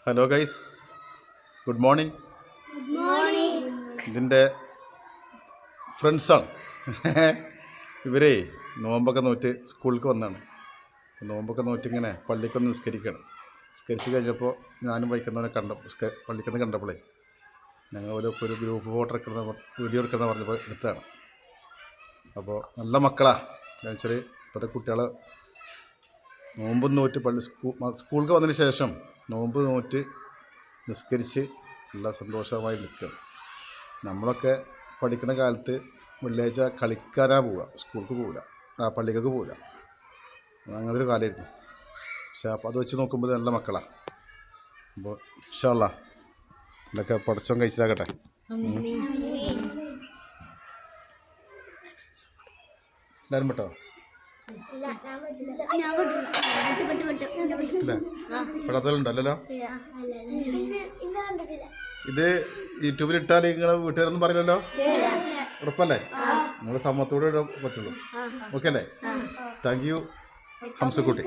Hello guys, good morning. ഇതിൻ്റെ ഫ്രണ്ട്സാണ്. ഇവരേ നോമ്പൊക്കെ നോറ്റ് സ്കൂളിലേക്ക് വന്നതാണ്. നോമ്പൊക്കെ നോറ്റിങ്ങനെ പള്ളിക്കൊന്ന് നിസ്കരിക്കണം. നിസ്കരിച്ച് കഴിഞ്ഞപ്പോൾ ഞാനും വൈക്കുന്നവനെ പള്ളിക്കൊന്ന് കണ്ടപ്പോഴേ ഞങ്ങൾ ഒരു ഗ്രൂപ്പ് ഫോട്ടോ എടുക്കുന്ന വീഡിയോ എടുക്കണം പറഞ്ഞപ്പോൾ എടുത്തതാണ്. അപ്പോൾ നല്ല മക്കളാണ്. എന്ന് വെച്ചാൽ ഇപ്പോഴത്തെ കുട്ടികൾ നോമ്പ് നോറ്റ് സ്കൂൾക്ക് വന്നതിന് ശേഷം നോമ്പ് നോറ്റ് നിസ്കരിച്ച് നല്ല സന്തോഷമായി നിൽക്കുകയാണ്. നമ്മളൊക്കെ പഠിക്കുന്ന കാലത്ത് വെള്ളിയാഴ്ച കളിക്കാനാണ് പോവുക, സ്കൂൾക്ക് പോവില്ല, പള്ളിക്കൊക്കെ പോവില്ല. അങ്ങനത്തെ ഒരു കാലമായിരുന്നു. പക്ഷേ അപ്പോൾ അത് വെച്ച് നോക്കുമ്പോൾ നല്ല മക്കളാണ്. അപ്പോൾ ഇൻഷാ അല്ലാ ഇതൊക്കെ പഠിച്ചോൻ കഴിച്ചിലാക്കട്ടെ. എല്ലാവരും പെട്ടോ പെടാത്തവരുണ്ടല്ലോ. ഇത് യൂട്യൂബിൽ ഇട്ടാൽ നിങ്ങളെ വീട്ടുകാരൊന്നും പറയില്ലല്ലോ, ഉറപ്പല്ലേ? നിങ്ങളുടെ സമ്മതത്തോടെ പറ്റുള്ളൂ. ഓക്കെ അല്ലേ? Thank you Hamsakutty.